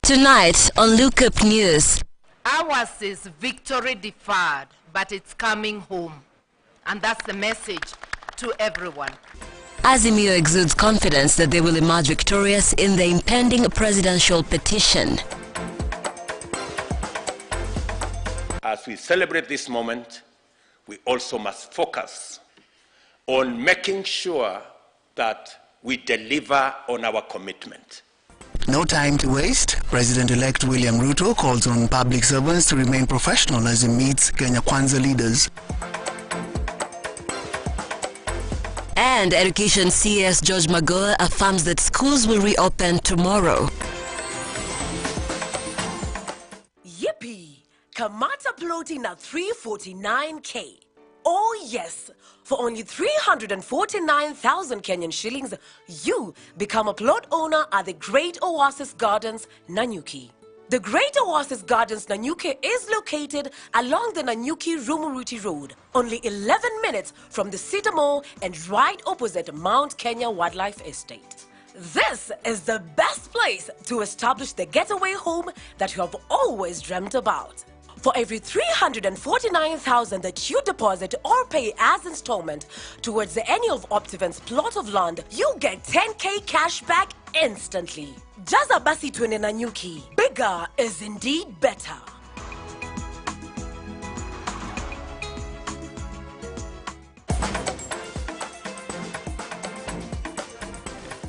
Tonight on Lookup News. Ours is victory deferred, but it's coming home. And that's the message to everyone. Azimio exudes confidence that they will emerge victorious in the impending presidential petition. As we celebrate this moment, we also must focus on making sure that we deliver on our commitment. No time to waste. President-elect William Ruto calls on public servants to remain professional as he meets Kenya Kwanza leaders. And Education CS George Magoha affirms that schools will reopen tomorrow. Yippee! Kamata plotting at 349K. Oh yes, for only 349,000 Kenyan shillings, you become a plot owner at the Great Oasis Gardens, Nanyuki. The Great Oasis Gardens, Nanyuki is located along the Nanyuki-Rumuruti Road, only 11 minutes from the Cedar Mall and right opposite Mount Kenya Wildlife Estate. This is the best place to establish the getaway home that you have always dreamt about. For every 349,000 that you deposit or pay as installment towards any of Optivent's plot of land, you get 10K cash back instantly. Jaza basi twende Nanyuki. Bigger is indeed better.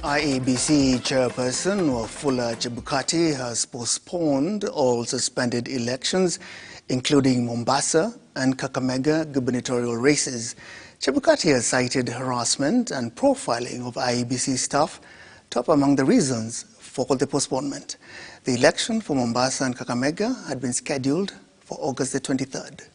IEBC chairperson Wafula Chebukati has postponed all suspended elections, including Mombasa and Kakamega gubernatorial races. Chebukati has cited harassment and profiling of IEBC staff, top among the reasons for the postponement. The election for Mombasa and Kakamega had been scheduled for August the 23rd.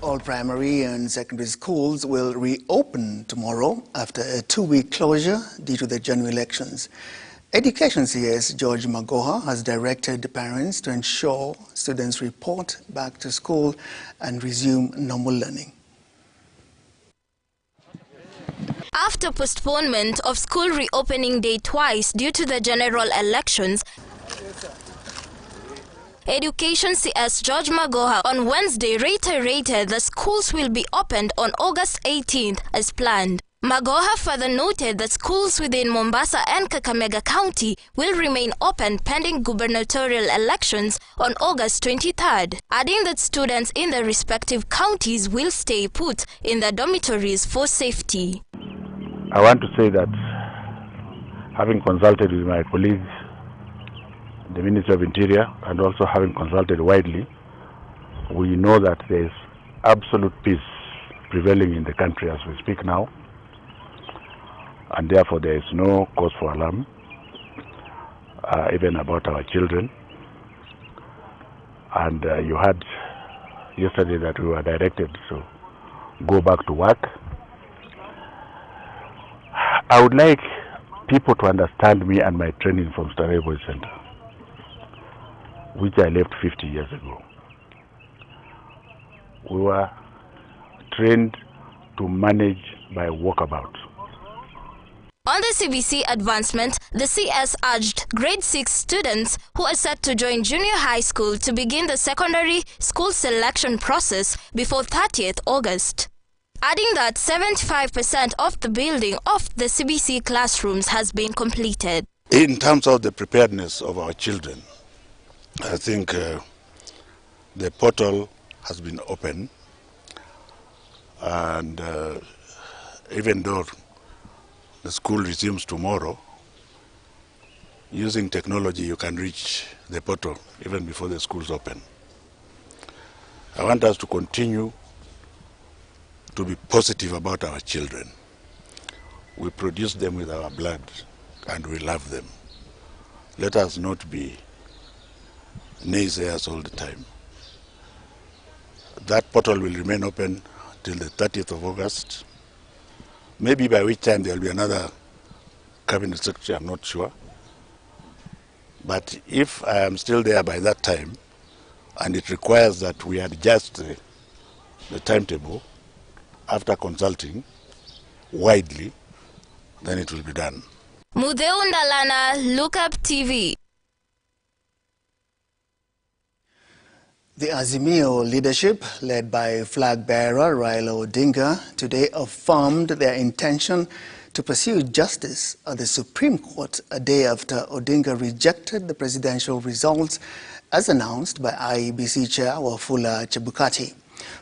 All primary and secondary schools will reopen tomorrow after a 2-week closure due to the general elections. Education CS George Magoha has directed parents to ensure students report back to school and resume normal learning. After postponement of school reopening day twice due to the general elections, Education CS George Magoha on Wednesday reiterated the schools will be opened on August 18th as planned. Magoha further noted that schools within Mombasa and Kakamega County will remain open pending gubernatorial elections on August 23rd, adding that students in the respective counties will stay put in their dormitories for safety. I want to say that having consulted with my colleagues, the Ministry of Interior, and also having consulted widely, we know that there is absolute peace prevailing in the country as we speak now, and therefore there is no cause for alarm, even about our children. And you heard yesterday that we were directed to go back to work. I would like people to understand me and my training from Starehe Boys Center, which I left 50 years ago. We were trained to manage by walkabout. On the CBC advancement, the CS urged grade 6 students who are set to join junior high school to begin the secondary school selection process before 30th August, adding that 75% of the building of the CBC classrooms has been completed. In terms of the preparedness of our children, I think the portal has been open, and even though the school resumes tomorrow, using technology you can reach the portal even before the schools open. I want us to continue to be positive about our children. We produce them with our blood and we love them. Let us not be naysayers all the time. That portal will remain open till the 30th of August. Maybe by which time there will be another cabinet secretary, I'm not sure. But if I am still there by that time, and it requires that we adjust the timetable after consulting widely, then it will be done. Mudeu Ndalana, Lookuptv. The Azimio leadership, led by flag bearer Raila Odinga, today affirmed their intention to pursue justice at the Supreme Court a day after Odinga rejected the presidential results as announced by IEBC Chair Wafula Chebukati.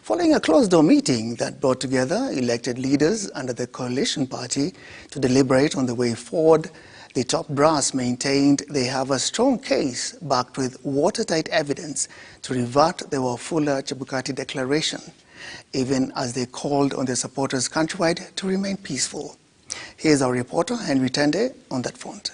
Following a closed-door meeting that brought together elected leaders under the coalition party to deliberate on the way forward, the top brass maintained they have a strong case backed with watertight evidence to revert the Wafula Chebukati declaration, even as they called on their supporters countrywide to remain peaceful. Here's our reporter, Henry Tende, on that front.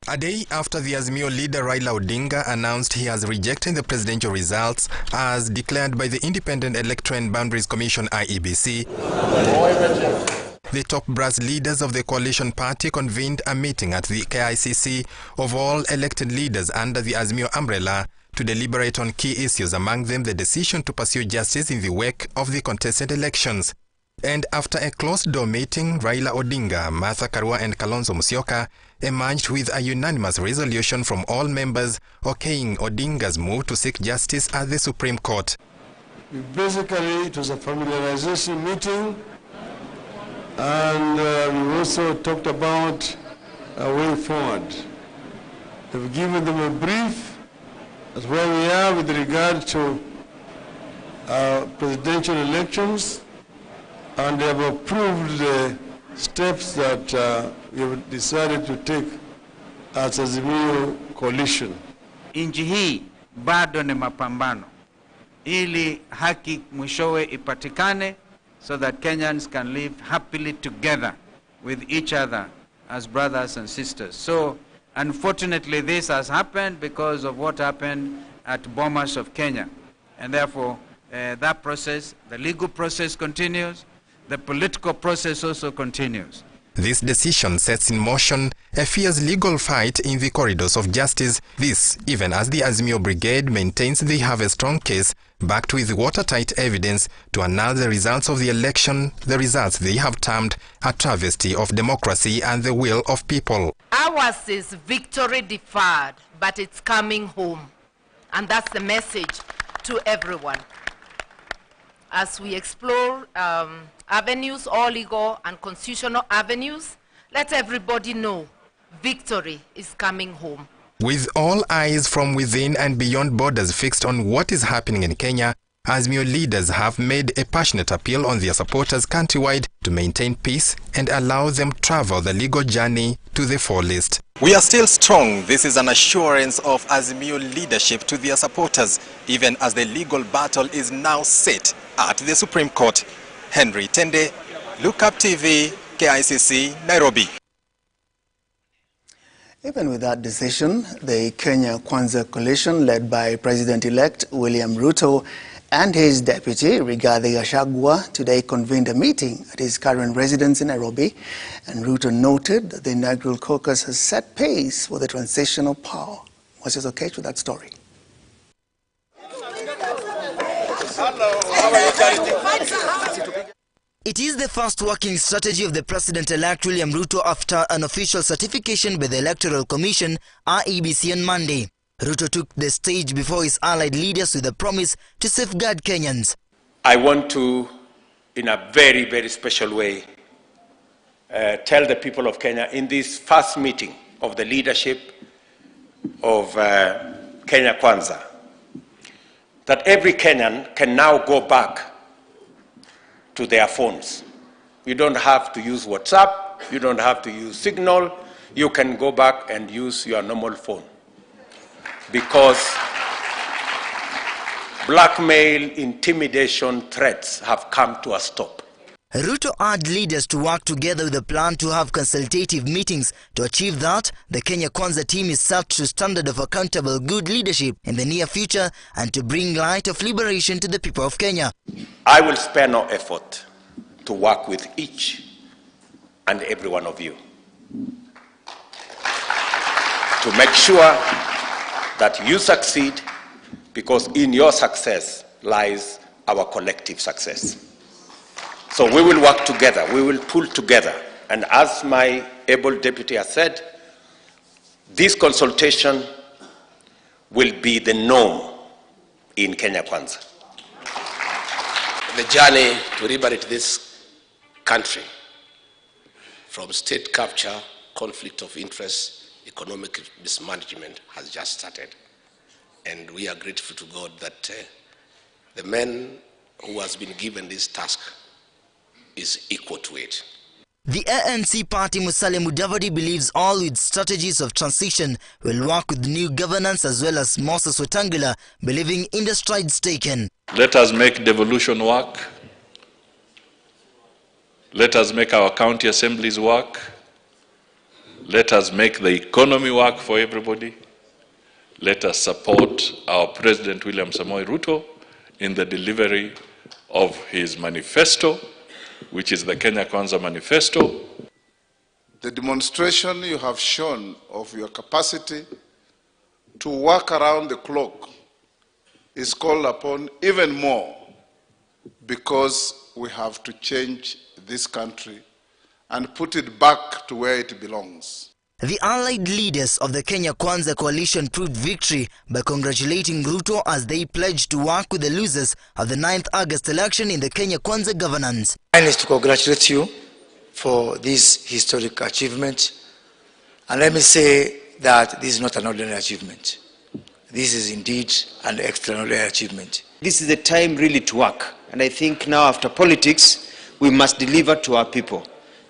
A day after the Azimio leader Raila Odinga announced he has rejected the presidential results as declared by the Independent Electoral and Boundaries Commission IEBC, the top brass leaders of the coalition party convened a meeting at the KICC of all elected leaders under the Azimio umbrella to deliberate on key issues, among them the decision to pursue justice in the wake of the contested elections. And after a closed-door meeting, Raila Odinga, Martha Karua and Kalonzo Musyoka emerged with a unanimous resolution from all members okaying Odinga's move to seek justice at the Supreme Court. Basically, it was a familiarization meeting, and we also talked about a way forward. We've given them a brief as where we are with regard to presidential elections, and they have approved the steps that we have decided to take as Azimio coalition. Nchi hii bado ni mapambano ili haki mwishowe ipatikane so that Kenyans can live happily together with each other as brothers and sisters. So unfortunately this has happened because of what happened at Bomas of Kenya, and therefore that process, the legal process continues, the political process also continues. This decision sets in motion a fierce legal fight in the corridors of justice. This, even as the Azimio Brigade maintains they have a strong case backed with watertight evidence to annul the results of the election, the results they have termed a travesty of democracy and the will of people. Ours is victory deferred, but it's coming home. And that's the message to everyone. As we explore avenues, all legal and constitutional avenues, let everybody know victory is coming home. With all eyes from within and beyond borders fixed on what is happening in Kenya, Azimio leaders have made a passionate appeal on their supporters countrywide to maintain peace and allow them travel the legal journey to the fullest. We are still strong. This is an assurance of Azimio leadership to their supporters, even as the legal battle is now set at the Supreme Court. Henry Tende, Lookuptv, KICC, Nairobi. Even with that decision, the Kenya Kwanza coalition, led by President-elect William Ruto and his deputy, Rigathi Gachagua, today convened a meeting at his current residence in Nairobi, and Ruto noted that the inaugural caucus has set pace for the transitional power. What's your case with that story? It is the first working strategy of the President-elect William Ruto after an official certification by the Electoral Commission, IEBC, on Monday. Ruto took the stage before his allied leaders with a promise to safeguard Kenyans. I want to, in a very, very special way, tell the people of Kenya in this first meeting of the leadership of Kenya Kwanza that every Kenyan can now go back to their phones. You don't have to use WhatsApp, you don't have to use Signal, you can go back and use your normal phone. because blackmail, intimidation, threats have come to a stop. Ruto urged leaders to work together with a plan to have consultative meetings. To achieve that, the Kenya Kwanza team is set to standard of accountable good leadership in the near future and to bring light of liberation to the people of Kenya. I will spare no effort to work with each and every one of you to make sure that you succeed, because in your success lies our collective success. So we will work together, we will pull together. And as my able deputy has said, this consultation will be the norm in Kenya Kwanza. The journey to liberate this country from state capture, conflict of interest, economic mismanagement has just started. And we are grateful to God that the man who has been given this task is equal to it. The ANC party Musalia Mudavadi believes all with strategies of transition will work with new governance, as well as Moses Wetangula believing in the strides taken. Let us make devolution work. Let us make our county assemblies work. Let us make the economy work for everybody. Let us support our President William Samoei Ruto in the delivery of his manifesto, which is the Kenya Kwanza Manifesto. The demonstration you have shown of your capacity to work around the clock is called upon even more, because we have to change this country and put it back to where it belongs. The allied leaders of the Kenya Kwanza coalition proved victory by congratulating Ruto as they pledged to work with the losers of the 9th August election in the Kenya Kwanza governance. I need to congratulate you for this historic achievement. And let me say that this is not an ordinary achievement. This is indeed an extraordinary achievement. This is the time really to work. And I think now, after politics, we must deliver to our people,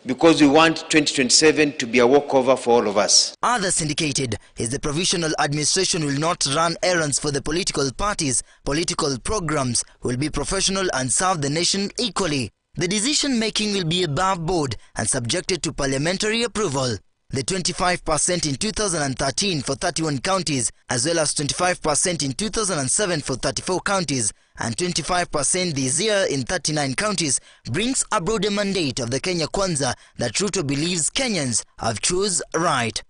because we want 2027 to be a walkover for all of us. Others indicated is the provisional administration will not run errands for the political parties. Political programs will be professional and serve the nation equally. The decision-making will be above board and subjected to parliamentary approval. The 25% in 2013 for 31 counties, as well as 25% in 2007 for 34 counties, and 25% this year in 39 counties, brings a broader mandate of the Kenya Kwanza that Ruto believes Kenyans have chose right.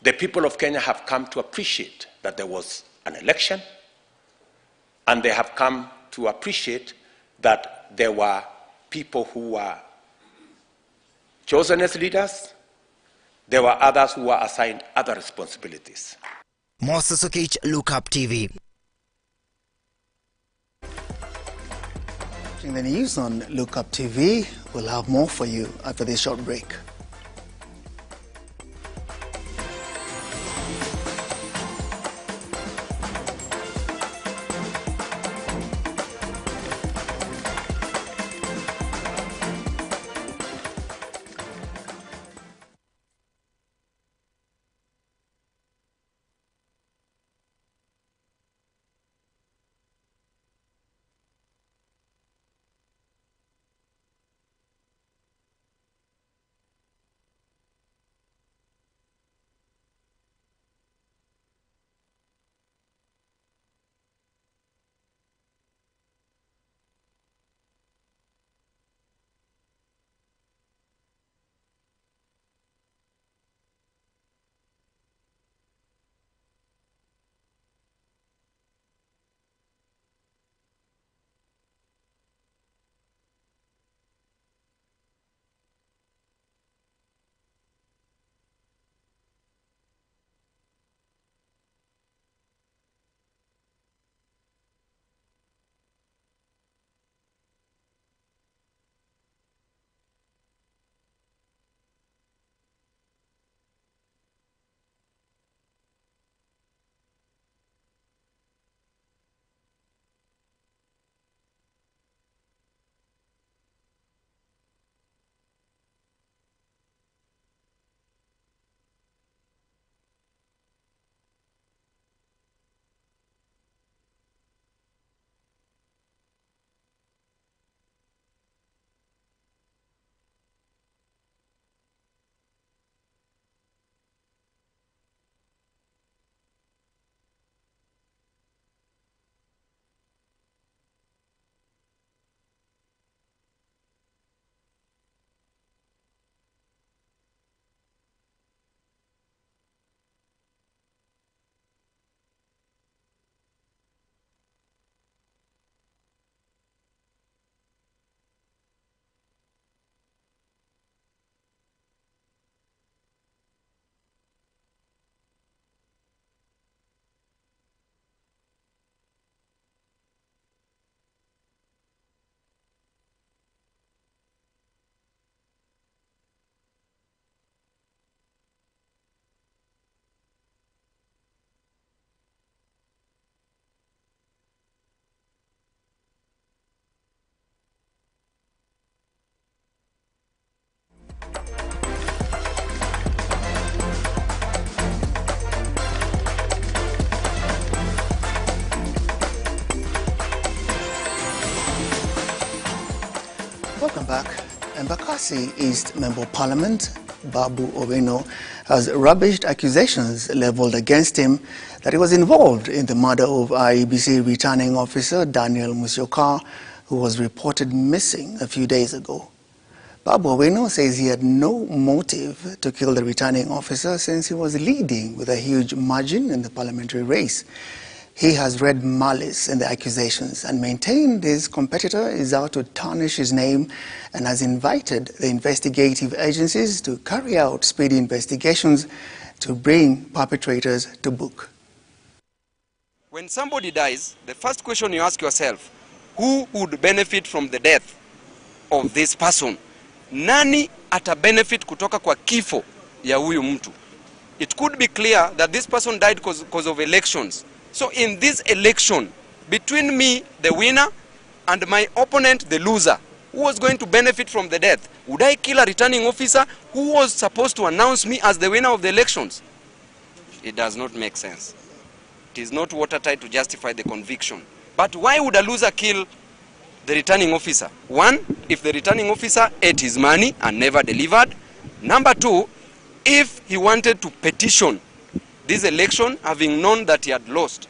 The people of Kenya have come to appreciate that there was an election, and they have come to appreciate that there were people who were chosen as leaders. There were others who were assigned other responsibilities. Moses Okech, Lookuptv. Watching the news on Lookuptv, we'll have more for you after this short break. back. Embakasi East Member of Parliament Babu Owino has rubbished accusations leveled against him that he was involved in the murder of IEBC returning officer Daniel Musyoka, who was reported missing a few days ago. Babu Owino says he had no motive to kill the returning officer since he was leading with a huge margin in the parliamentary race. He has read malice in the accusations and maintained his competitor is out to tarnish his name and has invited the investigative agencies to carry out speedy investigations to bring perpetrators to book. When somebody dies, the first question you ask yourself, who would benefit from the death of this person? Nani ata benefit kutoka kwa kifo ya huyu mtu? It could be clear that this person died because of elections. So in this election, between me, the winner, and my opponent, the loser, who was going to benefit from the death? Would I kill a returning officer who was supposed to announce me as the winner of the elections? It does not make sense. It is not watertight to justify the conviction. But why would a loser kill the returning officer? One, if the returning officer ate his money and never delivered. Number two, if he wanted to petition this election, having known that he had lost,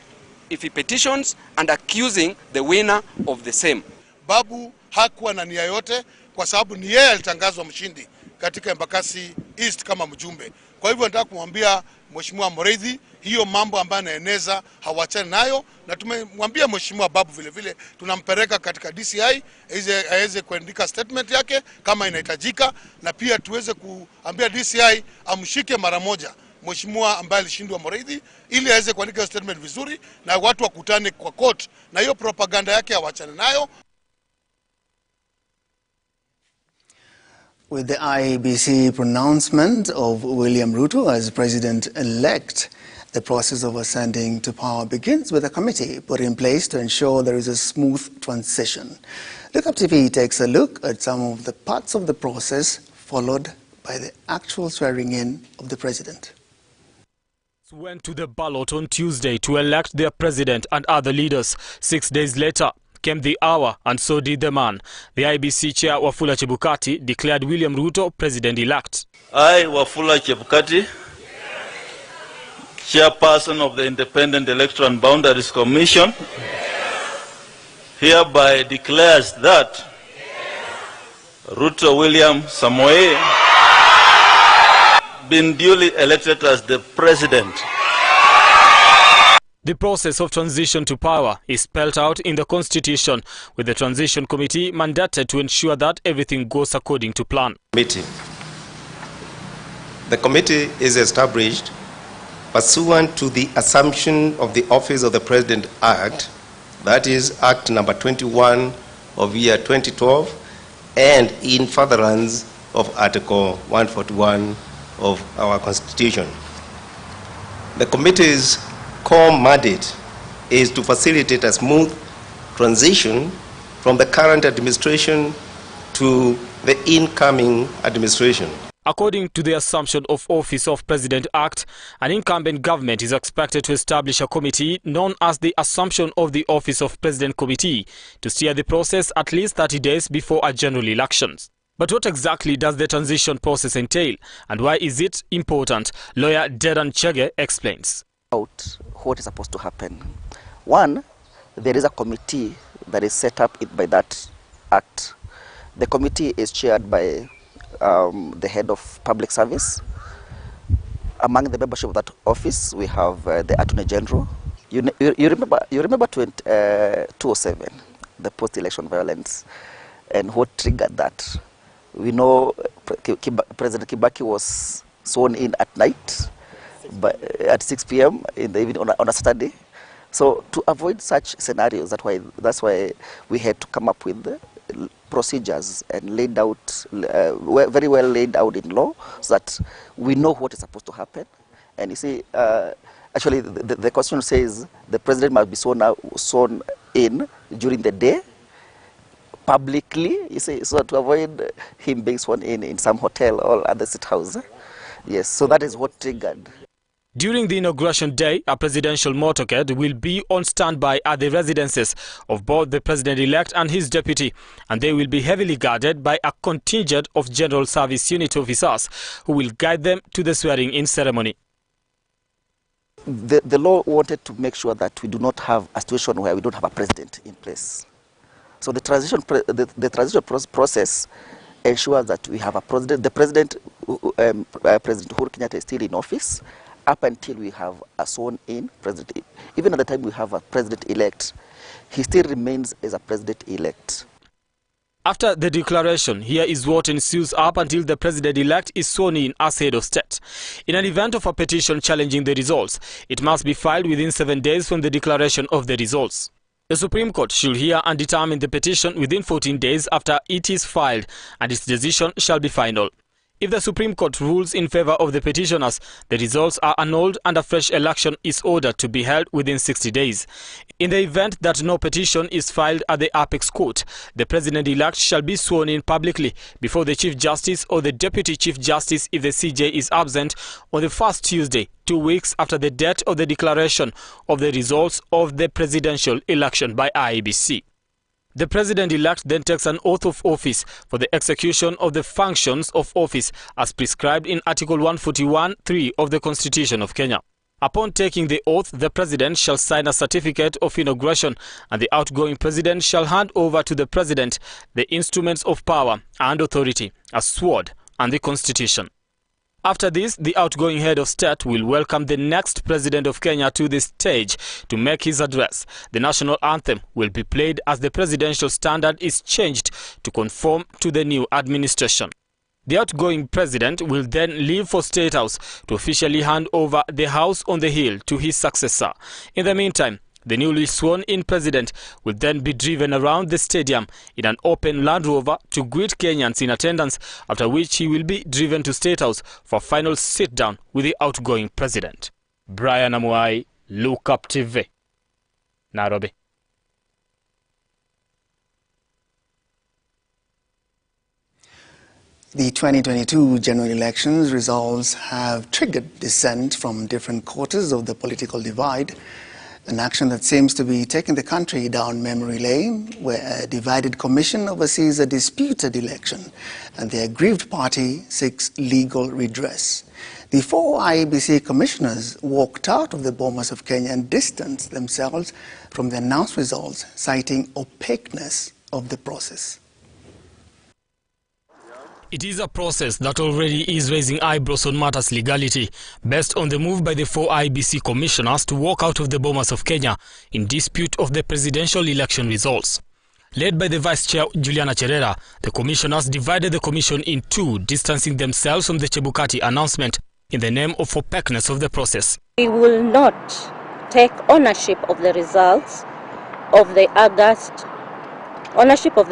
if he petitions and accusing the winner of the same. Babu hakuwa na nia yote kwa sababu ni yeye alitangazwa mshindi katika Embakasi East kama mjumbe. Kwa hivyo nataka kumwambia Mheshimiwa Muriithi hiyo mambo ambayo anaeneza hawachane nayo, na tumemwambia Mheshimiwa Babu vile vile tunampeleka katika DCI aweze kuandika statement yake kama inahitajika, na pia tuweze kuambia DCI amshike mara moja Mheshimiwa ambaye alishindwa Muriithi ili aweze kuandika statement vizuri na watu wakutane kwa court, na hiyo propaganda yake hawachane nayo. With the IEBC pronouncement of William Ruto as president-elect, the process of ascending to power begins with a committee put in place to ensure there is a smooth transition. Lookuptv takes a look at some of the parts of the process, followed by the actual swearing-in of the president. Went to the ballot on Tuesday to elect their president and other leaders. 6 days later came the hour, and so did the man. The IEBC chair Wafula Chebukati declared William Ruto president-elect. I, Wafula Chebukati, chairperson of the Independent Electoral and Boundaries Commission, hereby declares that Ruto William Samoei been duly elected as the president. The process of transition to power is spelled out in the Constitution, with the Transition Committee mandated to ensure that everything goes according to plan. The committee is established pursuant to the Assumption of the Office of the President Act, that is Act number 21 of year 2012, and in furtherance of Article 141 of our Constitution. The committee's core mandate is to facilitate a smooth transition from the current administration to the incoming administration. According to the Assumption of Office of President Act, an incumbent government is expected to establish a committee known as the Assumption of the Office of President Committee to steer the process at least 30 days before a general elections. But what exactly does the transition process entail, and why is it important? Lawyer Dedan Chege explains. What is supposed to happen. One, there is a committee that is set up by that act. The committee is chaired by the head of public service. Among the membership of that office, we have the Attorney General. You remember 2007, the post-election violence, and what triggered that. We know President Kibaki was sworn in at night, at 6 p.m. in the evening on a Saturday. So to avoid such scenarios, that's why we had to come up with procedures and laid out, very well laid out in law, so that we know what is supposed to happen. And you see, actually the Constitution says the president must be sworn in during the day, publicly, you see, so to avoid him being sworn in some hotel or other state house. Yes, so that is what triggered. During the inauguration day, a presidential motorcade will be on standby at the residences of both the president-elect and his deputy, and they will be heavily guarded by a contingent of General Service Unit officers who will guide them to the swearing-in ceremony. The law wanted to make sure that we do not have a situation where we don't have a president in place. So the transition process ensures that we have a president. The president, President Uhuru Kenyatta, is still in office up until we have a sworn-in president. Even at the time we have a president-elect, he still remains as a president-elect. After the declaration, here is what ensues up until the president-elect is sworn in as head of state. In an event of a petition challenging the results, it must be filed within 7 days from the declaration of the results. The Supreme Court should hear and determine the petition within 14 days after it is filed, and its decision shall be final. If the Supreme Court rules in favor of the petitioners, the results are annulled and a fresh election is ordered to be held within 60 days. In the event that no petition is filed at the Apex Court, the President-elect shall be sworn in publicly before the Chief Justice or the Deputy Chief Justice if the CJ is absent on the first Tuesday, 2 weeks after the date of the declaration of the results of the presidential election by IEBC. The President-elect then takes an oath of office for the execution of the functions of office as prescribed in Article 141(3) of the Constitution of Kenya. Upon taking the oath, the President shall sign a certificate of inauguration, and the outgoing President shall hand over to the President the instruments of power and authority, a sword, and the Constitution. After this, the outgoing head of state will welcome the next president of Kenya to the stage to make his address. The national anthem will be played as the presidential standard is changed to conform to the new administration. The outgoing president will then leave for State House to officially hand over the House on the Hill to his successor. In the meantime, the newly sworn-in president will then be driven around the stadium in an open Land Rover to greet Kenyans in attendance, after which he will be driven to State House for a final sit-down with the outgoing president. Brian Amuai, Lookuptv, Nairobi. The 2022 general elections results have triggered dissent from different quarters of the political divide. An action that seems to be taking the country down memory lane, where a divided commission oversees a disputed election and the aggrieved party seeks legal redress. The 4 IEBC commissioners walked out of the Bomas of Kenya and distanced themselves from the announced results, citing opaqueness of the process. It is a process that already is raising eyebrows on matters legality, based on the move by the 4 IEBC commissioners to walk out of the Bomas of Kenya in dispute of the presidential election results. Led by the Vice Chair Juliana Cherera, the commissioners divided the commission in 2, distancing themselves from the Chebukati announcement in the name of opaqueness of the process. We will not take ownership of the results of the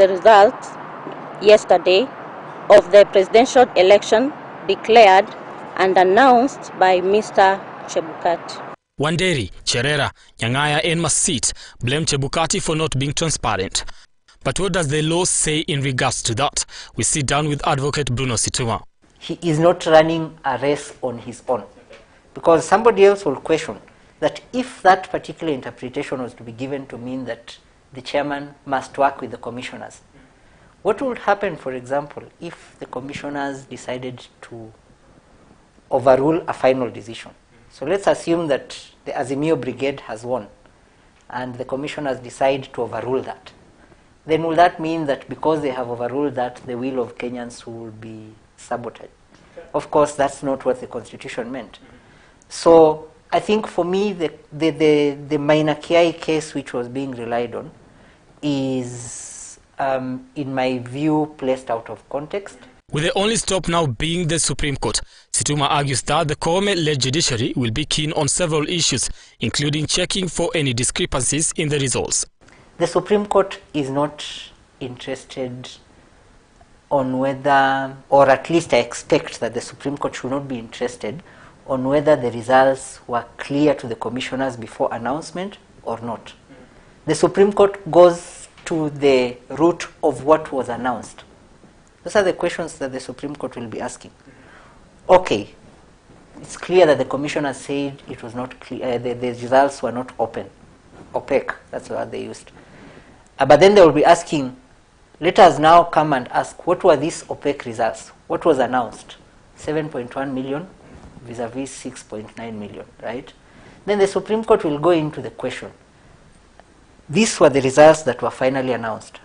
results yesterday of the presidential election declared and announced by Mr. Chebukati. Wanderi, Cherera, Nyang'aya and Masit blame Chebukati for not being transparent. But what does the law say in regards to that? We sit down with Advocate Bruno Situma. He is not running a race on his own, because somebody else will question that if that particular interpretation was to be given to mean that the chairman must work with the commissioners, what would happen, for example, if the commissioners decided to overrule a final decision? So let's assume that the Azimio brigade has won and the commissioners decide to overrule that. Then will that mean that because they have overruled that, the will of Kenyans will be sabotaged? Of course, that's not what the Constitution meant. So I think for me, the Maina Kiai case which was being relied on is in my view, placed out of context. With the only stop now being the Supreme Court, Situma argues that the Koome-led judiciary will be keen on several issues, including checking for any discrepancies in the results. The Supreme Court is not interested on whether, or at least I expect that the Supreme Court should not be interested on whether the results were clear to the commissioners before announcement or not. The Supreme Court goes to the root of what was announced. Those are the questions that the Supreme Court will be asking. Okay, It's clear that the commissioner said it was not clear, the results were not opaque, that's what they used. But then they will be asking, let us now come and ask, what were these opaque results? What was announced? 7.1 million vis-a-vis 6.9 million, right? Then the Supreme Court will go into the question. These were the results that were finally announced.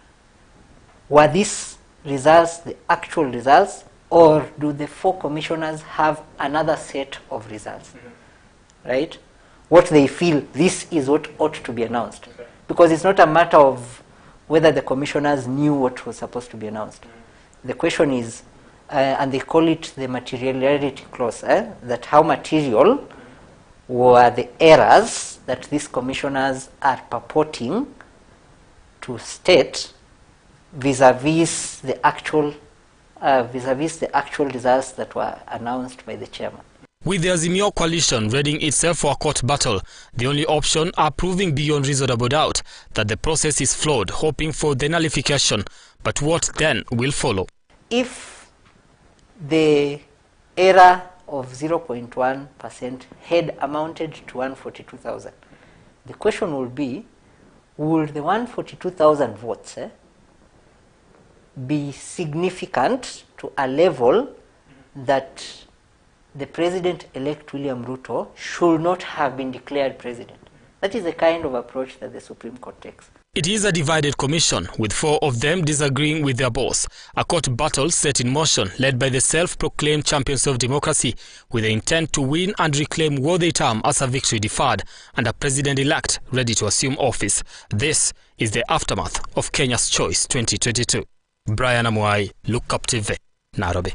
Were these results the actual results, or do the 4 commissioners have another set of results? Right? What they feel, this is what ought to be announced. Because it's not a matter of whether the commissioners knew what was supposed to be announced. The question is, and they call it the materiality clause, that how material were the errors that these commissioners are purporting to state vis-a-vis the actual results that were announced by the chairman. With the Azimio coalition readying itself for a court battle, the only option are proving beyond reasonable doubt that the process is flawed, hoping for the nullification. But what then will follow? If the error of 0.1% had amounted to 142,000, the question will be, will the 142,000 votes be significant to a level that the President-elect William Ruto should not have been declared president? That is the kind of approach that the Supreme Court takes. It is a divided commission, with 4 of them disagreeing with their boss. A court battle set in motion, led by the self-proclaimed champions of democracy, with the intent to win and reclaim what they term as a victory deferred, and a president-elect ready to assume office. This is the aftermath of Kenya's Choice 2022. Brian Amuai, Lookuptv, Nairobi.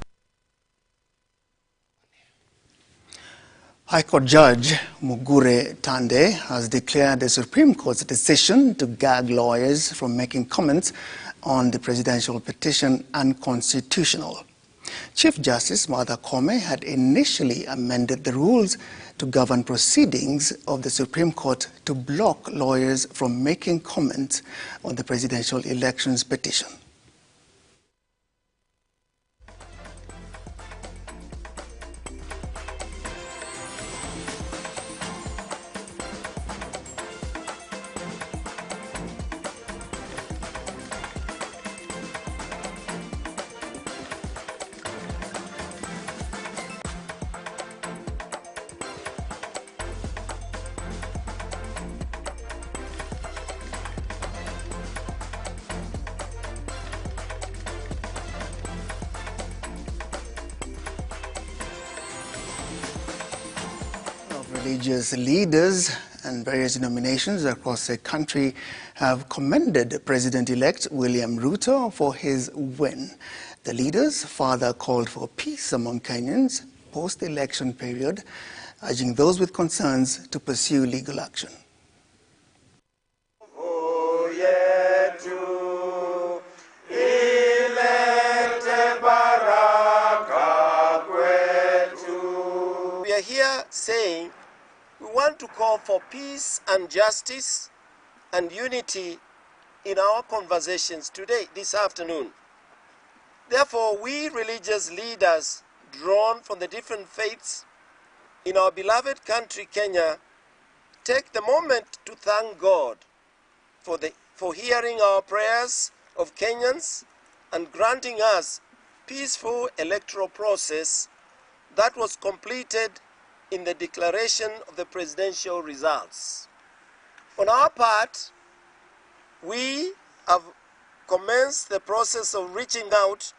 High Court Judge Mugure Tande has declared the Supreme Court's decision to gag lawyers from making comments on the presidential petition unconstitutional. Chief Justice Martha Koome had initially amended the rules to govern proceedings of the Supreme Court to block lawyers from making comments on the presidential elections petition. Religious leaders and various denominations across the country have commended President-elect William Ruto for his win. The leaders further called for peace among Kenyans post-election period, urging those with concerns to pursue legal action. We are here saying we want to call for peace and justice and unity in our conversations today, this afternoon. Therefore, we religious leaders drawn from the different faiths in our beloved country, Kenya, take the moment to thank God for hearing our prayers of Kenyans and granting us peaceful electoral process that was completed in the declaration of the presidential results. On our part, we have commenced the process of reaching out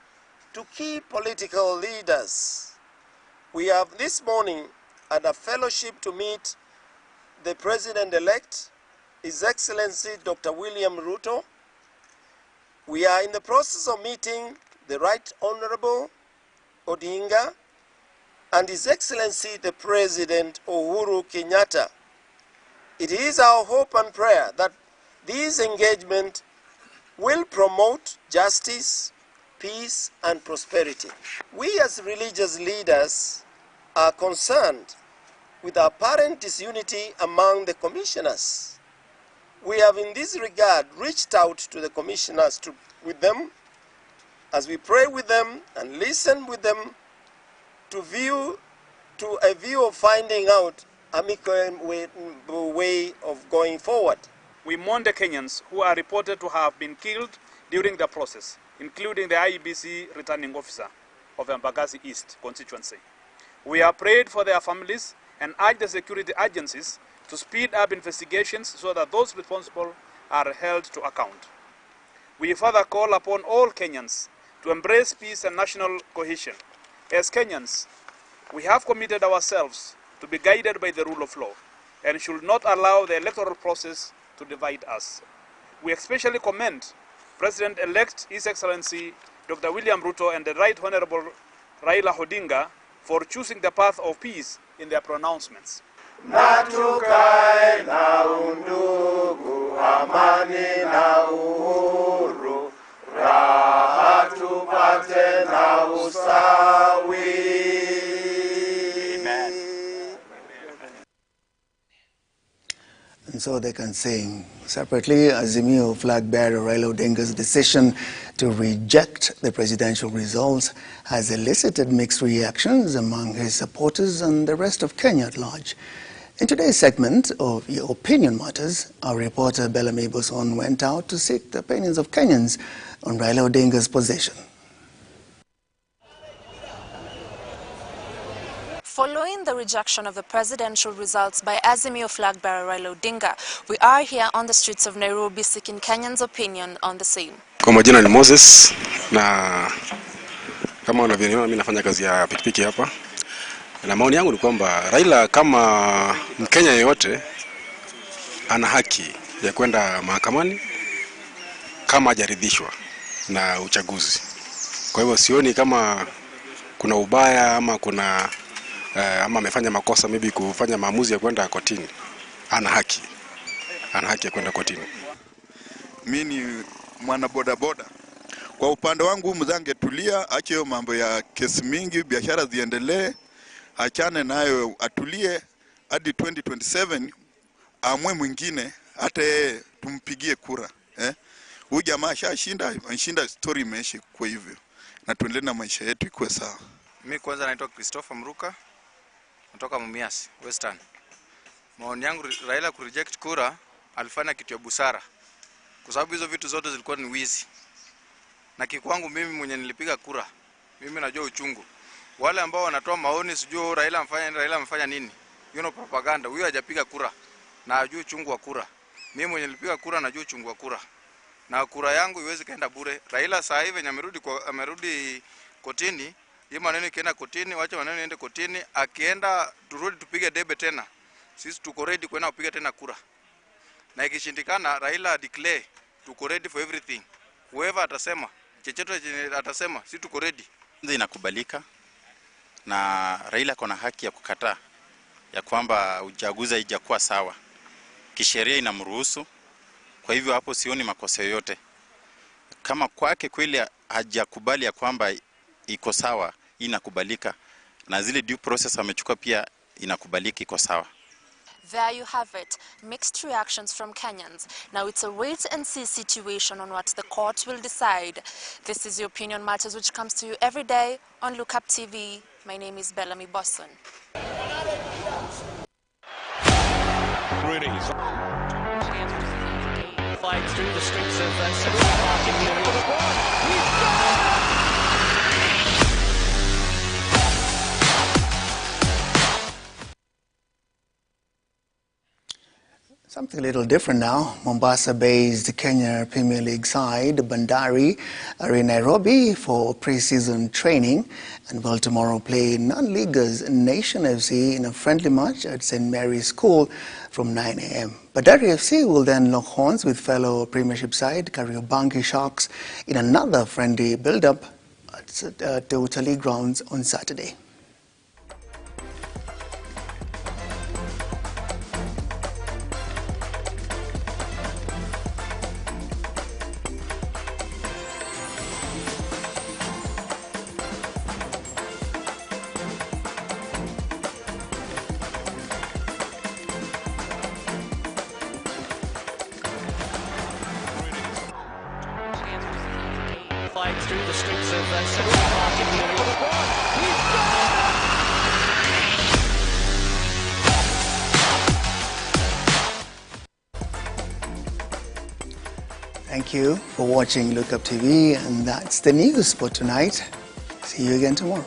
to key political leaders. We have this morning had a fellowship to meet the President-elect, His Excellency Dr. William Ruto. We are in the process of meeting the Right Honorable Odinga and His Excellency the President Uhuru Kenyatta. It is our hope and prayer that this engagement will promote justice, peace and prosperity. We as religious leaders are concerned with apparent disunity among the commissioners. We have in this regard reached out to the commissioners with them as we pray with them and listen with them to to a view of finding out amicable way of going forward. We mourn the Kenyans who are reported to have been killed during the process, including the IEBC returning officer of Embakasi East constituency. We have prayed for their families and urge the security agencies to speed up investigations so that those responsible are held to account. We further call upon all Kenyans to embrace peace and national cohesion. As Kenyans, we have committed ourselves to be guided by the rule of law and should not allow the electoral process to divide us. We especially commend President-elect His Excellency Dr. William Ruto and the Right Honorable Raila Odinga for choosing the path of peace in their pronouncements. Natukai na undugu, amani na uhuru, raha tupate na usawi. And so they can sing. Separately, Azimio flag bearer Raila Odinga's decision to reject the presidential results has elicited mixed reactions among his supporters and the rest of Kenya at large. In today's segment of Your Opinion Matters, our reporter Bellamy Boson went out to seek the opinions of Kenyans on Raila Odinga's position. Following the rejection of the presidential results by Azimio flag bearer Raila Odinga, we are here on the streets of Nairobi seeking Kenyans' opinion on the same. Kwa majina ni Moses, na kama unavyoniona mimi nafanya kazi ya pikipiki hapa. Na maoni yangu ni kwamba Raila kama Mkenya yeyote ana haki ya kwenda mahakamani kama hajaridhishwa na uchaguzi. Kwa hivyo sioni kama kuna ubaya ama kuna ama amefanya makosa maybe kufanya maamuzi ya kwenda kotini. Ana haki ya kwenda kotini. Mimi ni mwana boda boda. Kwa upande wangu mzange tulia, ache hiyo mambo ya kesi mingi, biashara ziendelee, achane nayo, atulie hadi 2027 amwe mwingine hata tumpigie kura. Huyu jamaa ashinda story imeisha kwa hivyo. Na tuendelee na maisha yetu ikuwe sawa. Mimi kwanza naitwa Christopher Mruka, natoka Mumias, Western. Maoni yangu Raila kureject kura alifanya kitu ya busara. Kwa sababu hizo vitu zote zilikuwa ni wizi. Na kikwangu mimi mwenye nilipiga kura, mimi najua uchungu. Wale ambao wanatoa maoni sijui Raila amefanya nini? Propaganda. Huyo hajapiga kura na ajui uchungu wa kura. Mimi mwenye nilipiga kura najua uchungu wa kura. Na kura yangu iwezi kaenda bure. Raila saa hivi amerudi kotini. Hii maneno ikienda kotini, wacha maneno iende kotini, akienda turudi tupige debe tena. Sisi tuko ready kwenda kupiga tena kura. Na ikishindikana Raila declare tuko ready for everything. Whoever atasema, checheto atasema, sisi tuko ready. Ndio inakubalika na Raila kuna haki ya kukataa ya kwamba uchaguzi haijakuwa sawa. Kisheria inamruhusu. Kwa hivyo hapo sioni makosa yoyote. Kama kwake kweli hajakubali ya kwamba iko sawa, inakubalika, na zile due process amechukua pia inakubalika, iko sawa. There you have it, mixed reactions from Kenyans. Now it's a wait and see situation on what the court will decide. This is Your Opinion Matters, which comes to you every day on Lookuptv. My name is Bellamy Boson. Fight through the streets of Central Park in the middle of the ball. He's gone! Something a little different now. Mombasa-based Kenya Premier League side Bandari are in Nairobi for pre-season training and will tomorrow play non-leaguers Nation FC in a friendly match at St. Mary's School from 9 a.m. Bandari FC will then lock horns with fellow Premiership side Kariobangi Sharks in another friendly build-up at the Utalii grounds on Saturday. Fight through the streets of Central Park in the middle of the ball. He's gone! Thank you for watching Look Up TV, and that's the news for tonight. See you again tomorrow.